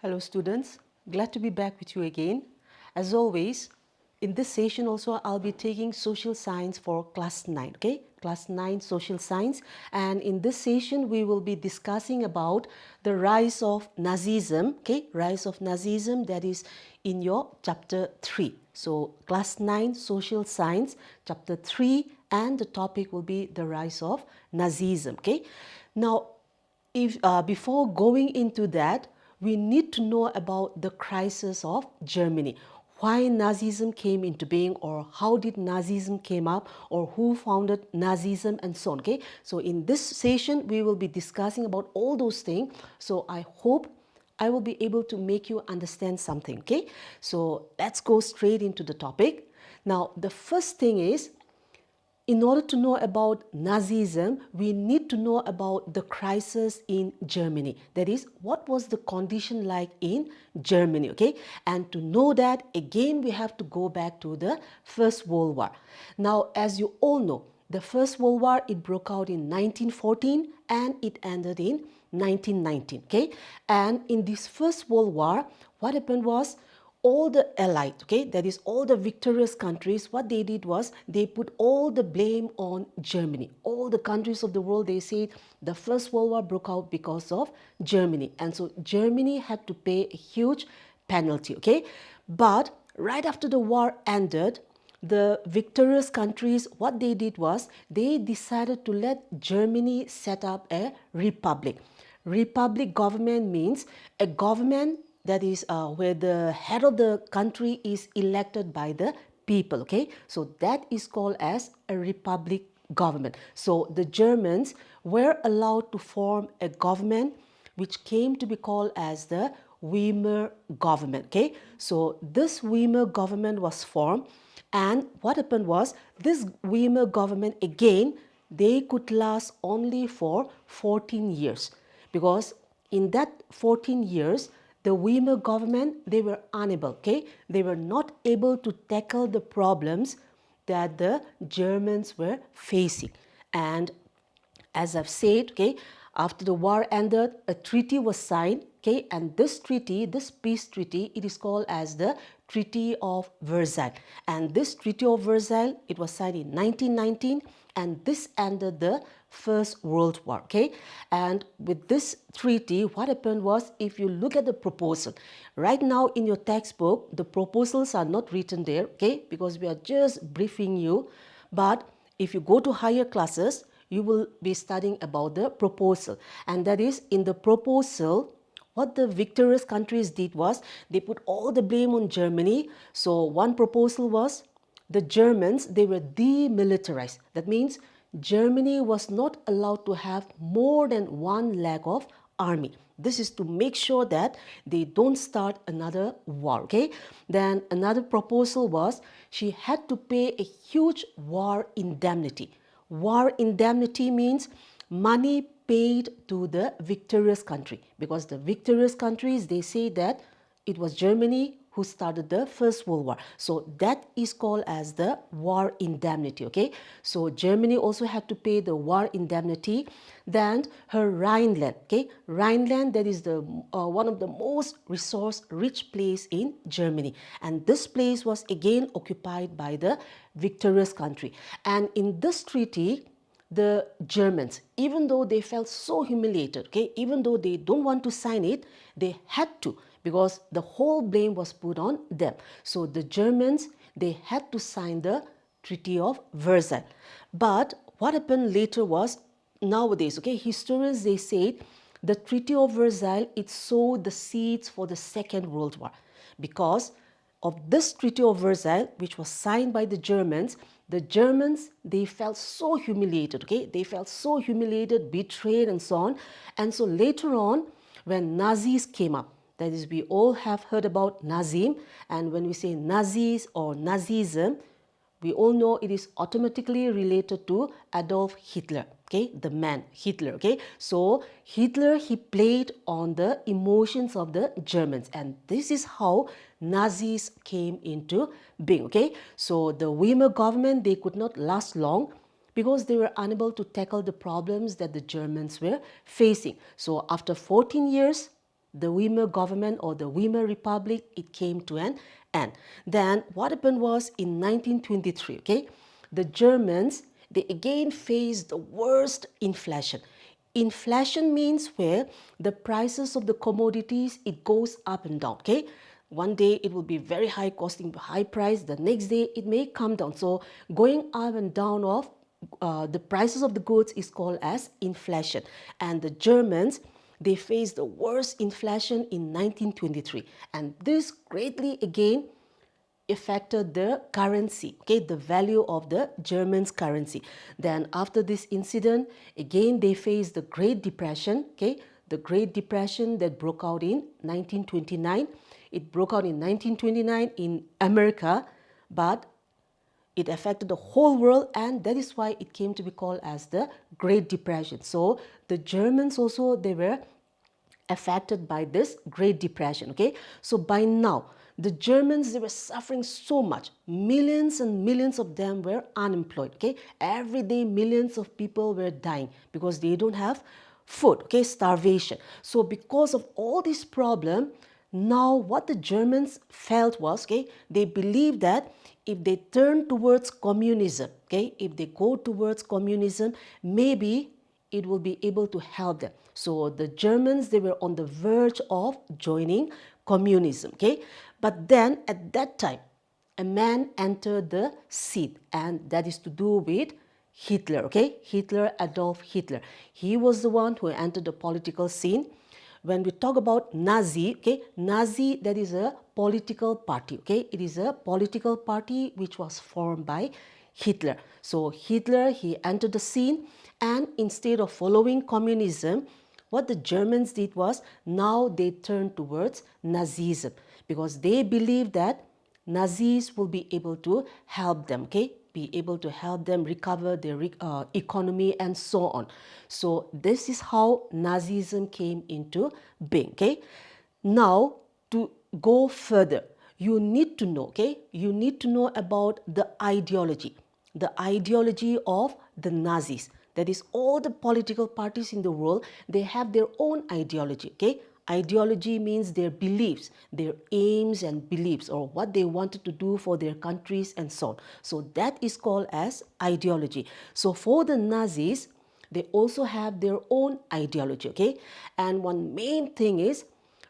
Hello students, glad to be back with you again. As always, in this session also I'll be taking social science for class 9, okay? Class 9 social science, and in this session we will be discussing about the rise of Nazism, okay? Rise of Nazism, that is in your chapter 3. So class 9 social science chapter 3, and the topic will be the rise of Nazism, okay? Now if before going into that, we need to know about the crisis of Germany. Why Nazism came into being, or how did Nazism came up, or who founded Nazism, and so on. Okay, so in this session we will be discussing about all those things. So I hope I will be able to make you understand something. Okay, so let's go straight into the topic. Now the first thing is, in order to know about Nazism, we need to know about the crisis in Germany. That is, what was the condition like in Germany, okay? And to know that, again, we have to go back to the First World War. Now, as you all know, the First World War, it broke out in 1914 and it ended in 1919, okay? And in this First World War, what happened was, all the allied, okay, that is all the victorious countries, what they did was they put all the blame on Germany. All the countries of the world, they said the First World War broke out because of Germany, and so Germany had to pay a huge penalty, okay? But right after the war ended, the victorious countries, what they did was they decided to let Germany set up a republic. Republic government means a government that is where the head of the country is elected by the people, okay? So that is called as a republic government. So the Germans were allowed to form a government which came to be called as the Weimar government, okay? So this Weimar government was formed, and what happened was this Weimar government, again, they could last only for 14 years, because in that 14 years, the Weimar government, they were unable, okay? They were not able to tackle the problems that the Germans were facing. And as I've said, okay, after the war ended, a treaty was signed, okay, and this treaty, this peace treaty, it is called as the Treaty of Versailles. And this Treaty of Versailles, it was signed in 1919, and this ended the First World War, okay? And with this treaty, what happened was, if you look at the proposal, right now in your textbook, the proposals are not written there, okay? Because we are just briefing you. But if you go to higher classes, you will be studying about the proposal. And that is, in the proposal, what the victorious countries did was, they put all the blame on Germany. So one proposal was, the Germans, they were demilitarized. That means Germany was not allowed to have more than one leg of army. This is to make sure that they don't start another war, okay? Then another proposal was, she had to pay a huge war indemnity. War indemnity means money paid to the victorious country, because the victorious countries, they say that it was Germany who started the First World War. So that is called as the war indemnity, okay? So Germany also had to pay the war indemnity. Then her Rhineland, okay? Rhineland, that is the one of the most resource-rich place in Germany. And this place was again occupied by the victorious country. And in this treaty, the Germans, even though they felt so humiliated, okay, even though they don't want to sign it, they had to, because the whole blame was put on them. So the Germans, they had to sign the Treaty of Versailles. But what happened later was, nowadays, okay, historians, they said the Treaty of Versailles, it sowed the seeds for the Second World War, because of this Treaty of Versailles, which was signed by the Germans, they felt so humiliated, okay? They felt so humiliated, betrayed, and so on. And so later on, when Nazis came up, that is, we all have heard about Nazim, and when we say Nazis or Nazism, we all know it is automatically related to Adolf Hitler, okay, the man Hitler, okay. So Hitler, he played on the emotions of the Germans, and this is how Nazis came into being, okay. So the Weimar government, they could not last long, because they were unable to tackle the problems that the Germans were facing. So after 14 years, the Weimar government or the Weimar Republic, it came to an end. Then what happened was in 1923, okay, the Germans, they again faced the worst inflation. Inflation means where the prices of the commodities, it goes up and down, okay? One day it will be very high, costing high price. The next day it may come down. So going up and down of the prices of the goods is called as inflation. And the Germans, they faced the worst inflation in 1923. And this greatly again affected the currency, okay, the value of the Germans' currency. Then after this incident, again they faced the Great Depression, okay, the Great Depression that broke out in 1929. It broke out in 1929 in America, but it affected the whole world, and that is why it came to be called as the Great Depression. So the Germans also, they were affected by this Great Depression, okay? So by now, the Germans, they were suffering so much. Millions and millions of them were unemployed, okay? Every day, millions of people were dying because they don't have food, okay? Starvation. So because of all this problem, now what the Germans felt was, okay, they believed that if they turn towards communism, okay, if they go towards communism, maybe it will be able to help them. So the Germans, they were on the verge of joining communism, okay? But then at that time, a man entered the scene, and that is to do with Hitler, okay? Hitler, Adolf Hitler. He was the one who entered the political scene. When we talk about Nazi, okay, Nazi, that is a political party, okay? It is a political party which was formed by Hitler. So Hitler, he entered the scene, and instead of following communism, what the Germans did was, now they turned towards Nazism because they believed that Nazis will be able to help them, okay? Be able to help them recover their economy and so on. So this is how Nazism came into being, okay? Now, to go further, you need to know, okay? You need to know about the ideology of the Nazis. That is, all the political parties in the world, they have their own ideology, okay? Ideology means their beliefs, their aims and beliefs, or what they wanted to do for their countries and so on. So that is called as ideology. So for the Nazis, they also have their own ideology, okay? And one main thing is,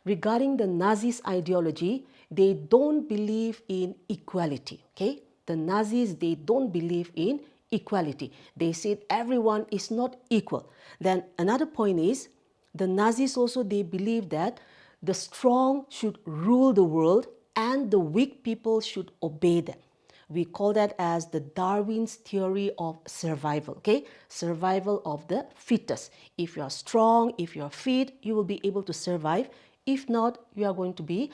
regarding the Nazis' ideology, they don't believe in equality, okay? The Nazis, they don't believe in equality. They said everyone is not equal. Then another point is, the Nazis also, they believe that the strong should rule the world and the weak people should obey them. We call that as the Darwin's theory of survival, okay? Survival of the fittest. If you are strong, if you are fit, you will be able to survive. If not, you are going to be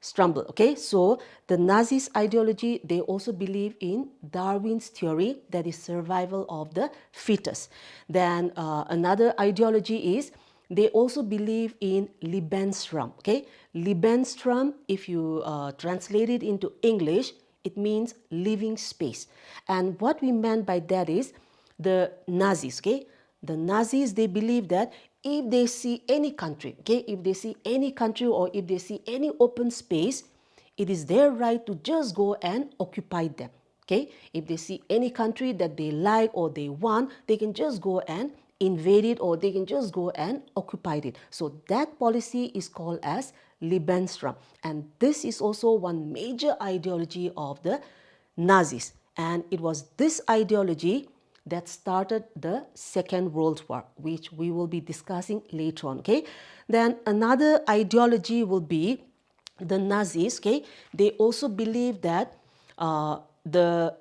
stumble, okay? So the Nazis' ideology, they also believe in Darwin's theory, that is survival of the fittest. Then another ideology is, they also believe in Lebensraum, okay? Lebensraum, if you translate it into English, it means living space. And what we meant by that is the Nazis, okay? The Nazis, they believe that if they see any country, okay, if they see any country or if they see any open space, it is their right to just go and occupy them, okay? If they see any country that they like or they want, they can just go and invade it, or they can just go and occupy it. So that policy is called as Lebensraum. And this is also one major ideology of the Nazis. And it was this ideology that started the Second World War, which we will be discussing later on, okay? Then another ideology will be the Nazis, okay? They also believe that the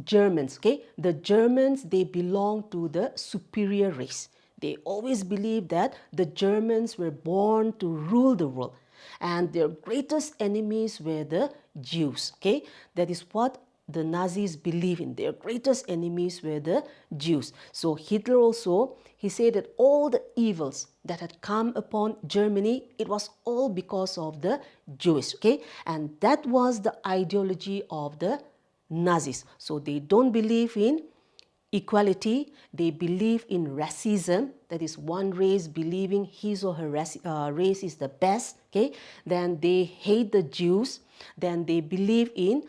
Germans, okay? The Germans, they belong to the superior race. They always believe that the Germans were born to rule the world. And their greatest enemies were the Jews, okay? That is what the Nazis believe in. Their greatest enemies were the Jews. So Hitler also, he said that all the evils that had come upon Germany, it was all because of the Jews, okay? And that was the ideology of the Nazis. So they don't believe in equality, they believe in racism, that is one race believing his or her race is the best, okay? Then they hate the Jews, then they believe in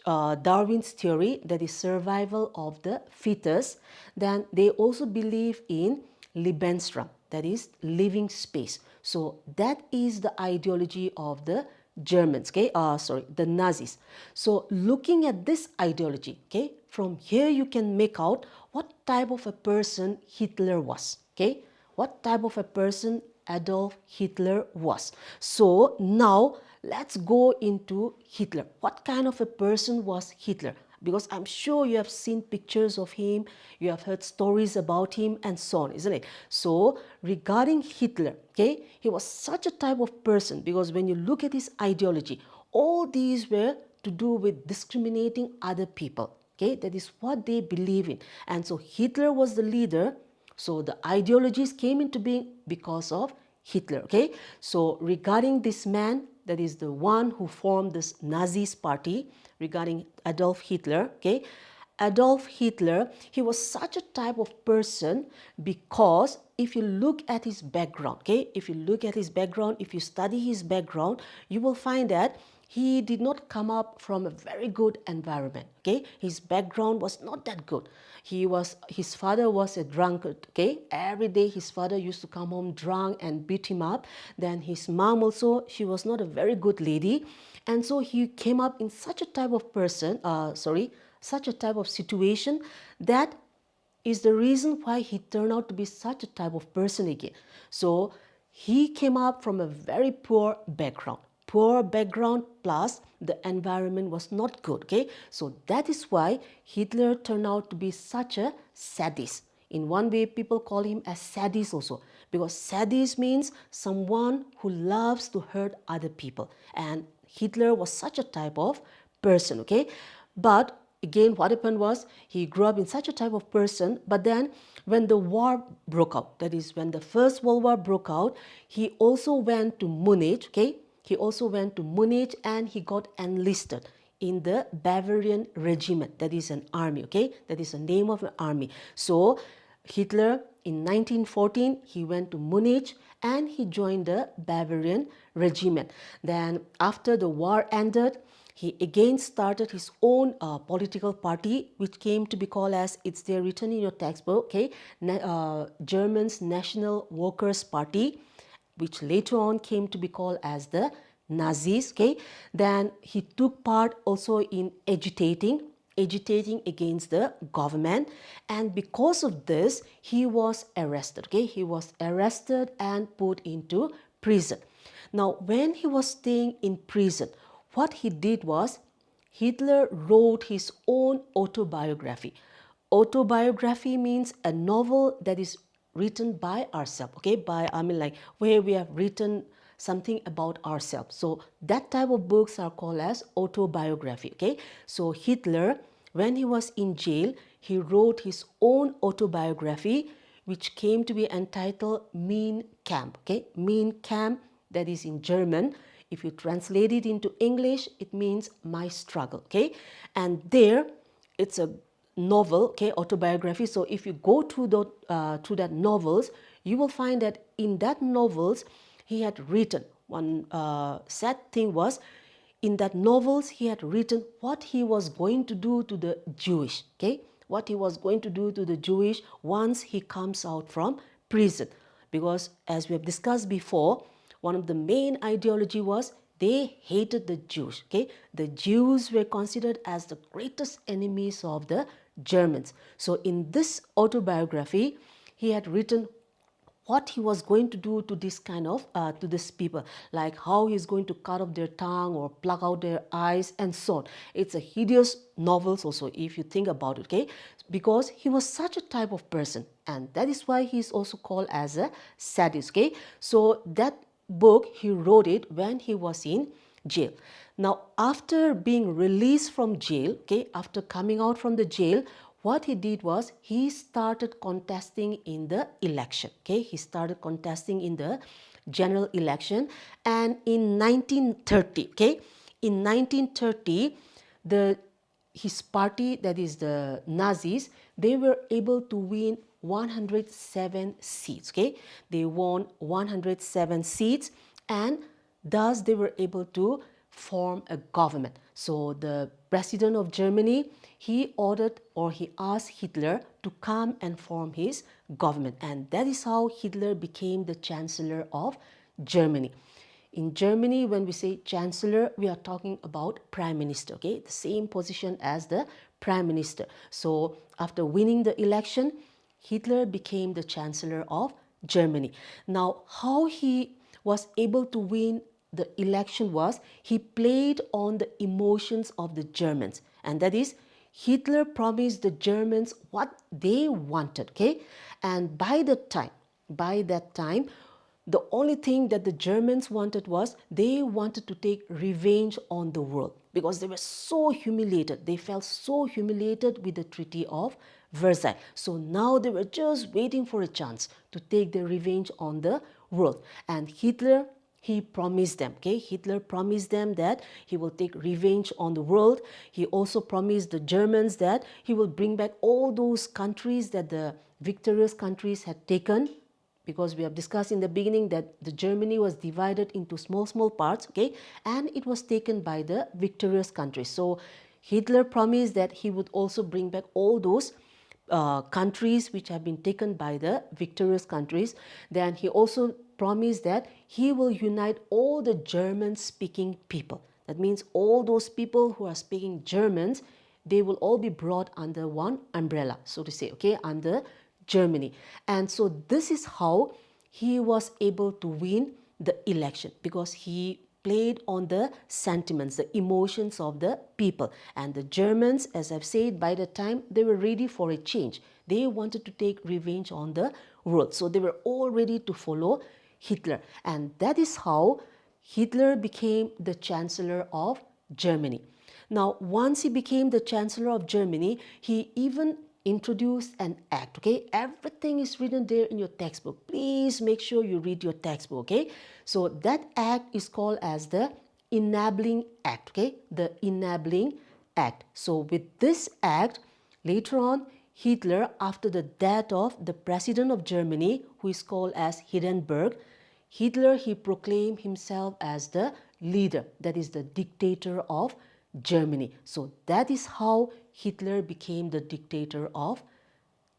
Darwin's theory, that is survival of the fittest. Then they also believe in Lebensraum, that is living space. So that is the ideology of the Germans, okay, the Nazis. So looking at this ideology, okay, from here you can make out what type of a person Hitler was, okay, what type of a person Adolf Hitler was. So now let's go into Hitler. What kind of a person was Hitler? Because I'm sure you have seen pictures of him, you have heard stories about him and so on, isn't it? So regarding Hitler, okay, he was such a type of person, because when you look at his ideology, all these were to do with discriminating other people, okay, that is what they believe in. And so Hitler was the leader, so the ideologies came into being because of Hitler, okay. So regarding this man, that is the one who formed this Nazis party, regarding Adolf Hitler, okay. Adolf Hitler, he was such a type of person because if you look at his background, okay, if you look at his background, if you study his background, you will find that he did not come up from a very good environment, okay. His background was not that good. His father was a drunkard, okay. Every day his father used to come home drunk and beat him up. Then his mom also, she was not a very good lady. And so he came up in such a type of person, such a type of situation, that is the reason why he turned out to be such a type of person again. So he came up from a very poor background. Poor background plus the environment was not good, okay? So that is why Hitler turned out to be such a sadist. In one way, people call him a sadist also, because sadist means someone who loves to hurt other people. And Hitler was such a type of person, okay? But again, what happened was he grew up in such a type of person, but then when the war broke out, that is when the First World War broke out, he also went to Munich, okay? He also went to Munich and he got enlisted in the Bavarian Regiment, that is an army, okay? That is the name of an army. So Hitler in 1914, he went to Munich and he joined the Bavarian Regiment. Then after the war ended, he again started his own political party, which came to be called as, it's there written in your textbook, okay, German's National Workers' Party, which later on came to be called as the Nazis, okay. Then he took part also in agitating against the government, and because of this he was arrested, okay. He was arrested and put into prison. Now when he was staying in prison, what he did was Hitler wrote his own autobiography. Autobiography means a novel that is written by ourselves, okay, where we have written something about ourselves. So that type of books are called as autobiography, okay. So Hitler, when he was in jail, he wrote his own autobiography, which came to be entitled Mein Kampf, okay. Mein Kampf, that is in German. If you translate it into English, it means my struggle, okay. And there, it's a novel, okay, autobiography. So if you go through that novels, you will find that in that novels he had written one sad thing was, in that novels he had written what he was going to do to the Jewish, okay, what he was going to do to the Jewish once he comes out from prison. Because as we have discussed before, one of the main ideology was they hated the Jews, okay. The Jews were considered as the greatest enemies of the Germans. So in this autobiography, he had written what he was going to do to this kind of to this people, like how he's going to cut off their tongue or pluck out their eyes and so on. It's a hideous novels also, if you think about it, okay, because he was such a type of person, and that is why he's also called as a sadist, okay. So that book he wrote it when he was in jail. Now after being released from jail, okay, after coming out from the jail, what he did was he started contesting in the election, okay. He started contesting in the general election, and in 1930, okay, in 1930 the his party, that is the Nazis, they were able to win 107 seats. Okay, they won 107 seats, and thus they were able to form a government. So the president of Germany, he ordered, or he asked Hitler to come and form his government, and that is how Hitler became the chancellor of Germany. In Germany, when we say chancellor, we are talking about prime minister, okay? The same position as the prime minister. So after winning the election, Hitler became the chancellor of Germany. Now, how he was able to win the election was he played on the emotions of the Germans, and that is Hitler promised the Germans what they wanted, okay? And by that time, the only thing that the Germans wanted was they wanted to take revenge on the world, because they were so humiliated. They felt so humiliated with the Treaty of Versailles. So now they were just waiting for a chance to take their revenge on the world. And Hitler, he promised them, okay? Hitler promised them that he will take revenge on the world. He also promised the Germans that he will bring back all those countries that the victorious countries had taken, because we have discussed in the beginning that the Germany was divided into small parts, okay, and it was taken by the victorious countries. So Hitler promised that he would also bring back all those countries which have been taken by the victorious countries. Then he also promised that he will unite all the German speaking people. That means all those people who are speaking Germans, they will all be brought under one umbrella, so to say, okay, under Germany. And so this is how he was able to win the election, because he played on the sentiments, the emotions of the people. And the Germans, as I've said, by the time they were ready for a change, they wanted to take revenge on the world. So they were all ready to follow Hitler. And that is how Hitler became the Chancellor of Germany. Now, once he became the Chancellor of Germany, he even introduced an act, okay? Everything is written there in your textbook. Please make sure you read your textbook, okay? So that act is called as the Enabling Act, okay? The Enabling Act. So with this act, later on, Hitler, after the death of the President of Germany, who is called as Hindenburg, Hitler, he proclaimed himself as the leader, that is the dictator of Germany. So that is how Hitler became the dictator of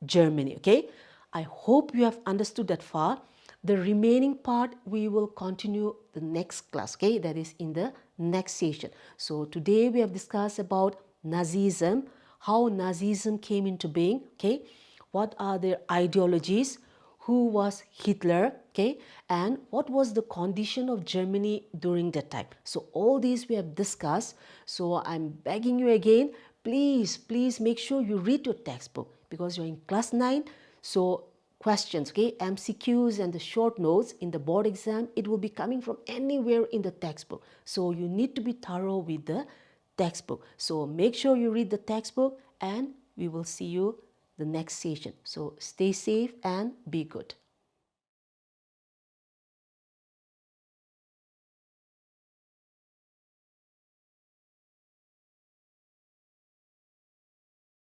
Germany, okay? I hope you have understood that far. The remaining part we will continue the next class, okay? That is in the next session. So today we have discussed about Nazism, how Nazism came into being, okay? What are their ideologies? Who was Hitler, okay, and what was the condition of Germany during that time. So all these we have discussed. So I'm begging you again, please make sure you read your textbook, because you're in class 9. So questions, okay, MCQs and the short notes in the board exam, it will be coming from anywhere in the textbook. So you need to be thorough with the textbook. So make sure you read the textbook, and we will see you the next session. So stay safe and be good.